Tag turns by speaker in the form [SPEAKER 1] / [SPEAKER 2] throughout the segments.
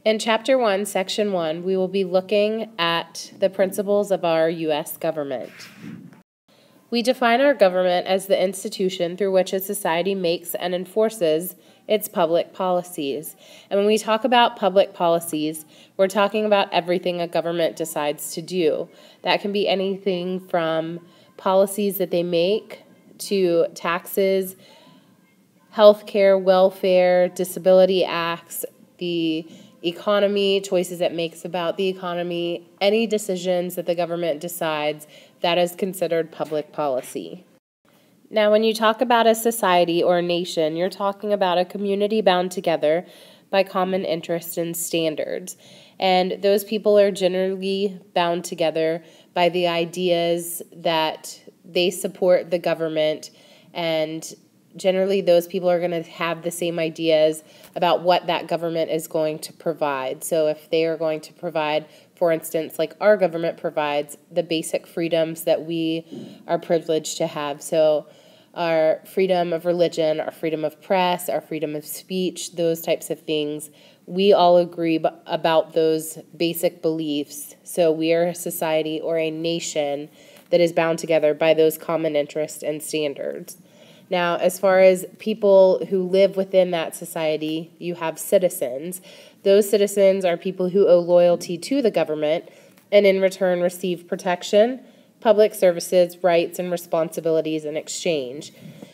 [SPEAKER 1] In Chapter 1, Section 1, we will be looking at the principles of our U.S. government. We define our government as the institution through which a society makes and enforces its public policies. And when we talk about public policies, we're talking about everything a government decides to do. That can be anything from policies that they make to taxes, healthcare, welfare, disability acts, the economy, choices it makes about the economy, any decisions that the government decides, that is considered public policy. Now, when you talk about a society or a nation, you're talking about a community bound together by common interests and standards. And those people are generally bound together by the ideas that they support the government, and generally those people are going to have the same ideas about what that government is going to provide. So if they are going to provide, for instance, like our government provides the basic freedoms that we are privileged to have. So our freedom of religion, our freedom of press, our freedom of speech, those types of things, we all agree about those basic beliefs. So we are a society or a nation that is bound together by those common interests and standards. Now, as far as people who live within that society, you have citizens. Those citizens are people who owe loyalty to the government and in return receive protection, public services, rights, and responsibilities in exchange.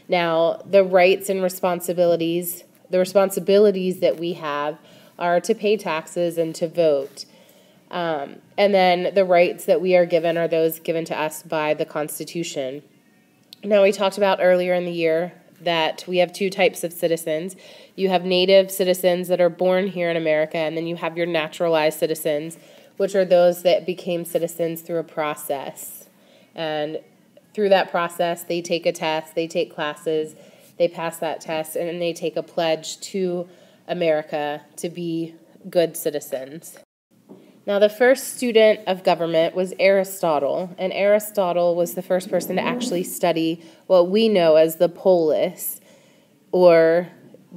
[SPEAKER 1] Now, the rights and responsibilities, the responsibilities that we have are to pay taxes and to vote. And then the rights that we are given are those given to us by the Constitution. Now, we talked about earlier in the year that we have two types of citizens. You have native citizens that are born here in America, and then you have your naturalized citizens, which are those that became citizens through a process. And through that process, they take a test, they take classes, they pass that test, and then they take a pledge to America to be good citizens. Now, the first student of government was Aristotle, and Aristotle was the first person to actually study what we know as the polis, or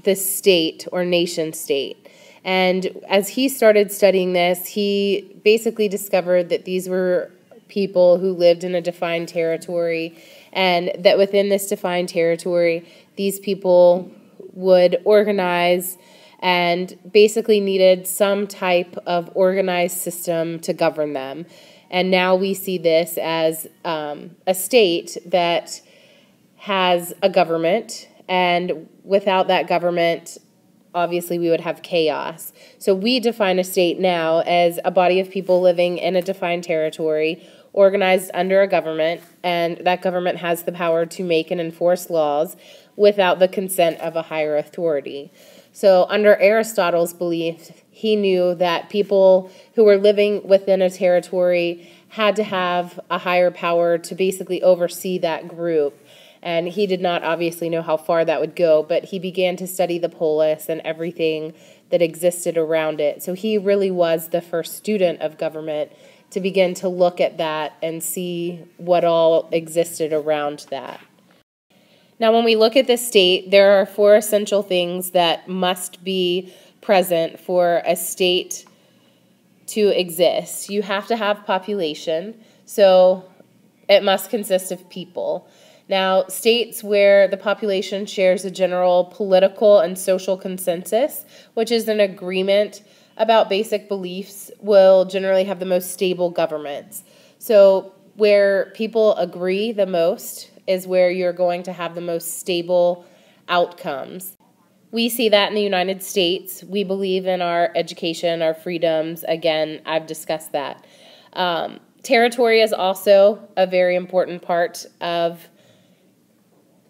[SPEAKER 1] the state or nation state. And as he started studying this, he basically discovered that these were people who lived in a defined territory, and that within this defined territory, these people would organize and basically needed some type of organized system to govern them. And now we see this as a state that has a government, and without that government, obviously we would have chaos. So we define a state now as a body of people living in a defined territory, organized under a government, and that government has the power to make and enforce laws without the consent of a higher authority. So under Aristotle's belief, he knew that people who were living within a territory had to have a higher power to basically oversee that group. And he did not obviously know how far that would go, but he began to study the polis and everything that existed around it. So he really was the first student of government to begin to look at that and see what all existed around that. Now, when we look at the state, there are 4 essential things that must be present for a state to exist. You have to have population, so it must consist of people. Now, states where the population shares a general political and social consensus, which is an agreement about basic beliefs, will generally have the most stable governments. So where people agree the most is where you're going to have the most stable outcomes. We see that in the United States. We believe in our education, our freedoms. Again, I've discussed that. Territory is also a very important part of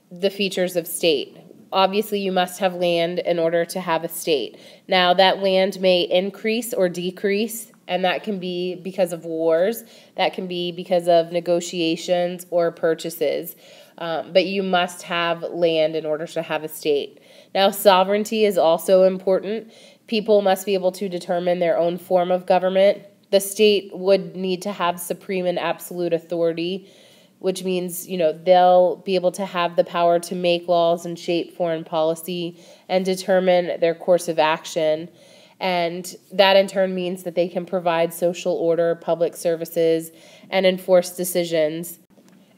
[SPEAKER 1] the features of state. Obviously, you must have land in order to have a state. Now, that land may increase or decrease, and that can be because of wars, that can be because of negotiations or purchases, but you must have land in order to have a state. Now, sovereignty is also important. People must be able to determine their own form of government. The state would need to have supreme and absolute authority, which means, they'll be able to have the power to make laws and shape foreign policy and determine their course of action. And that in turn means that they can provide social order, public services, and enforce decisions.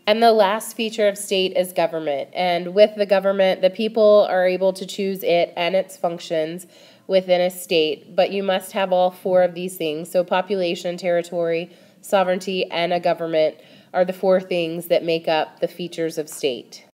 [SPEAKER 1] And the last feature of state is government. And with the government, the people are able to choose it and its functions within a state. But you must have all four of these things. So population, territory, sovereignty, and a government are the four things that make up the features of state.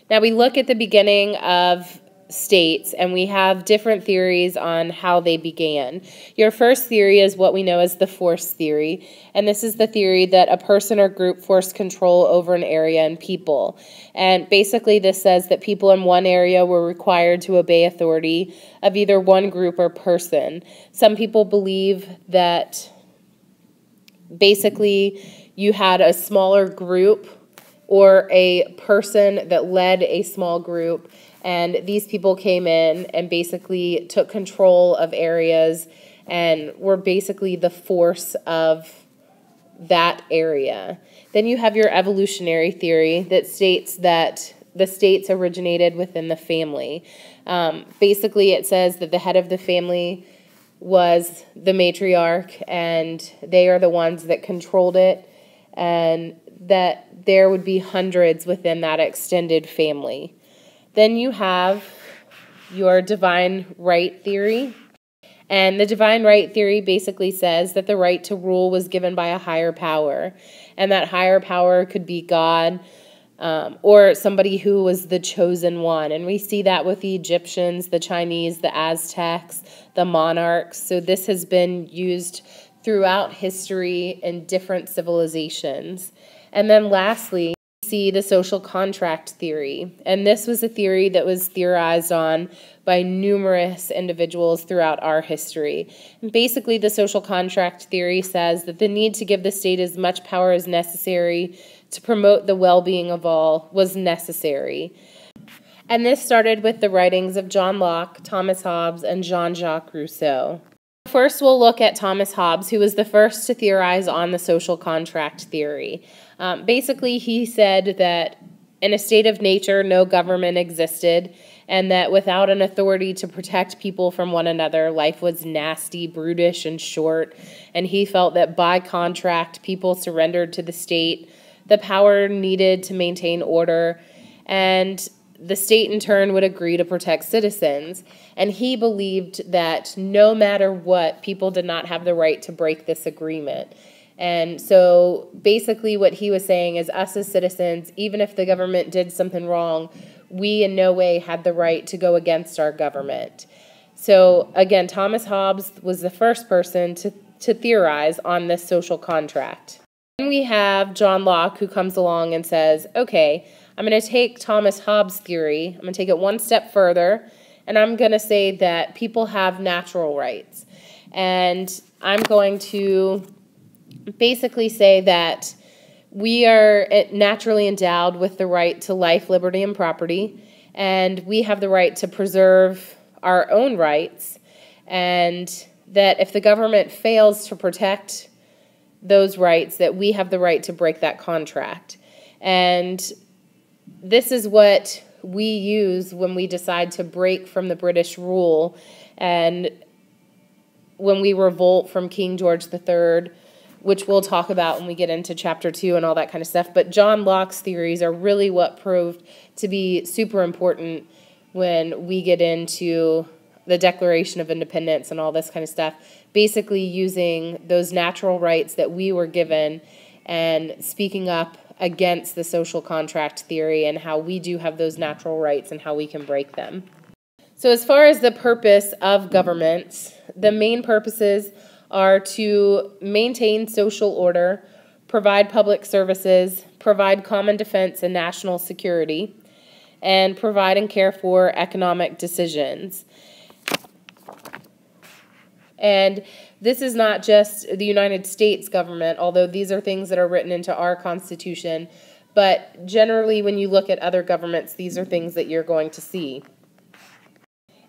[SPEAKER 1] Now we look at the beginning of states, and we have different theories on how they began. Your first theory is what we know as the force theory, and this is the theory that a person or group forced control over an area and people. And basically this says that people in one area were required to obey authority of either one group or person. Some people believe that basically you had a smaller group or a person that led a small group, and these people came in and basically took control of areas and were basically the force of that area. Then you have your evolutionary theory that states that the states originated within the family. Basically, it says that the head of the family was the matriarch, and they are the ones that controlled it, and that there would be hundreds within that extended family. Then you have your divine right theory. And the divine right theory basically says that the right to rule was given by a higher power. And that higher power could be God or somebody who was the chosen one. And we see that with the Egyptians, the Chinese, the Aztecs, the monarchs. So this has been used throughout history in different civilizations. And then lastly, we see the social contract theory. And this was a theory that was theorized on by numerous individuals throughout our history. And basically, the social contract theory says that the need to give the state as much power as necessary to promote the well-being of all was necessary. And this started with the writings of John Locke, Thomas Hobbes, and Jean-Jacques Rousseau. First, we'll look at Thomas Hobbes, who was the first to theorize on the social contract theory. Basically, he said that in a state of nature, no government existed, and that without an authority to protect people from one another, life was nasty, brutish, and short. And he felt that by contract, people surrendered to the state the power needed to maintain order, and the state in turn would agree to protect citizens. And he believed that no matter what, people did not have the right to break this agreement. And so basically what he was saying is us as citizens, even if the government did something wrong, we in no way had the right to go against our government. So again, Thomas Hobbes was the first person to theorize on this social contract. Then we have John Locke, who comes along and says, okay, I'm going to take Thomas Hobbes' theory, I'm going to take it one step further, and I'm going to say that people have natural rights. And I'm going to basically say that we are naturally endowed with the right to life, liberty, and property, and we have the right to preserve our own rights, and that if the government fails to protect those rights, that we have the right to break that contract. And this is what we use when we decide to break from the British rule and when we revolt from King George III, which we'll talk about when we get into chapter 2 and all that kind of stuff. But John Locke's theories are really what proved to be super important when we get into the Declaration of Independence and all this kind of stuff, basically using those natural rights that we were given and speaking up against the social contract theory and how we do have those natural rights and how we can break them. So as far as the purpose of governments, the main purposes are to maintain social order, provide public services, provide common defense and national security, and provide and care for economic decisions. And this is not just the United States government, although these are things that are written into our Constitution, but generally when you look at other governments, these are things that you're going to see.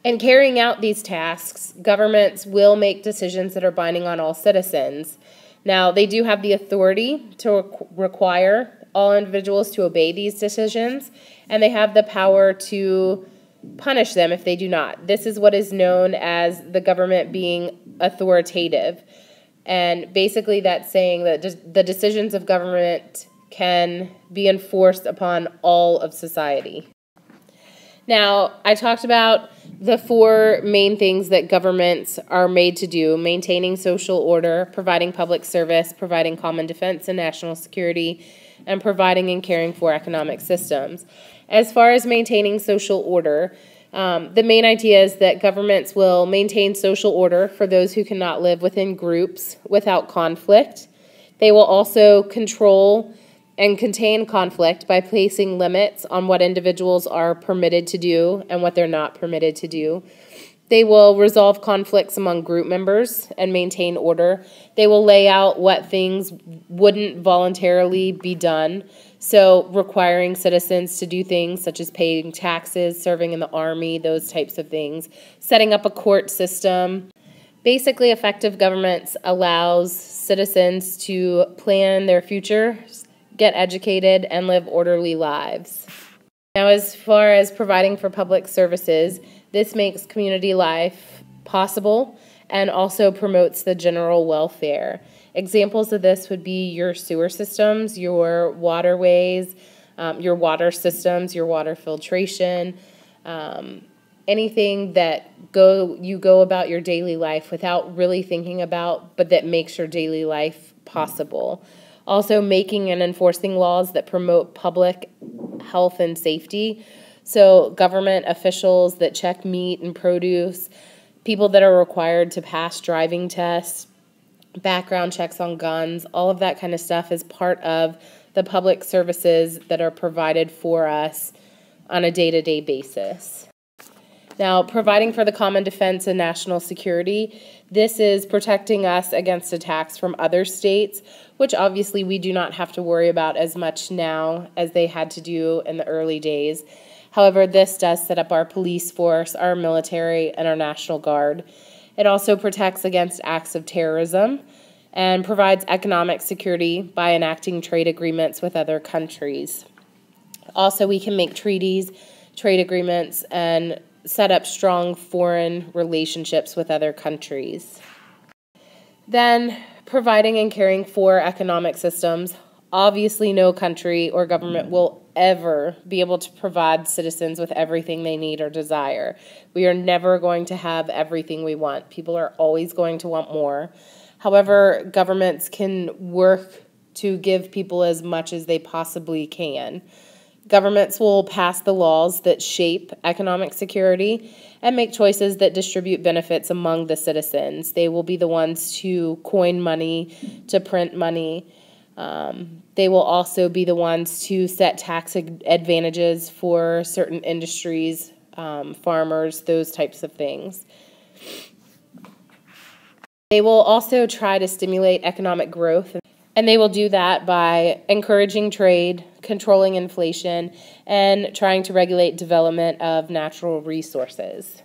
[SPEAKER 1] In carrying out these tasks, governments will make decisions that are binding on all citizens. Now, they do have the authority to require all individuals to obey these decisions, and they have the power to punish them if they do not. This is what is known as the government being authoritative. And basically that's saying that the decisions of government can be enforced upon all of society. Now, I talked about the four main things that governments are made to do: maintaining social order, providing public service, providing common defense and national security, and providing and caring for economic systems. As far as maintaining social order, the main idea is that governments will maintain social order for those who cannot live within groups without conflict. They will also control and contain conflict by placing limits on what individuals are permitted to do and what they're not permitted to do. They will resolve conflicts among group members and maintain order. They will lay out what things wouldn't voluntarily be done, so requiring citizens to do things such as paying taxes, serving in the army, those types of things, setting up a court system. Basically, effective governments allows citizens to plan their future, get educated, and live orderly lives. Now, as far as providing for public services, this makes community life possible and also promotes the general welfare. Examples of this would be your sewer systems, your waterways, your water systems, your water filtration, anything that you go about your daily life without really thinking about, but that makes your daily life possible. Also, making and enforcing laws that promote public health and safety. So government officials that check meat and produce, people that are required to pass driving tests, background checks on guns, all of that kind of stuff is part of the public services that are provided for us on a day-to-day basis. Now, providing for the common defense and national security, this is protecting us against attacks from other states, which obviously we do not have to worry about as much now as they had to do in the early days. However, this does set up our police force, our military, and our National Guard. It also protects against acts of terrorism and provides economic security by enacting trade agreements with other countries. Also, we can make treaties, trade agreements, and set up strong foreign relationships with other countries. Then, providing and caring for economic systems. Obviously, no country or government will ever be able to provide citizens with everything they need or desire. We are never going to have everything we want. People are always going to want more. However, governments can work to give people as much as they possibly can. Governments will pass the laws that shape economic security and make choices that distribute benefits among the citizens. They will be the ones to coin money, to print money. They will also be the ones to set tax advantages for certain industries, farmers, those types of things. They will also try to stimulate economic growth, and they will do that by encouraging trade, controlling inflation, and trying to regulate development of natural resources.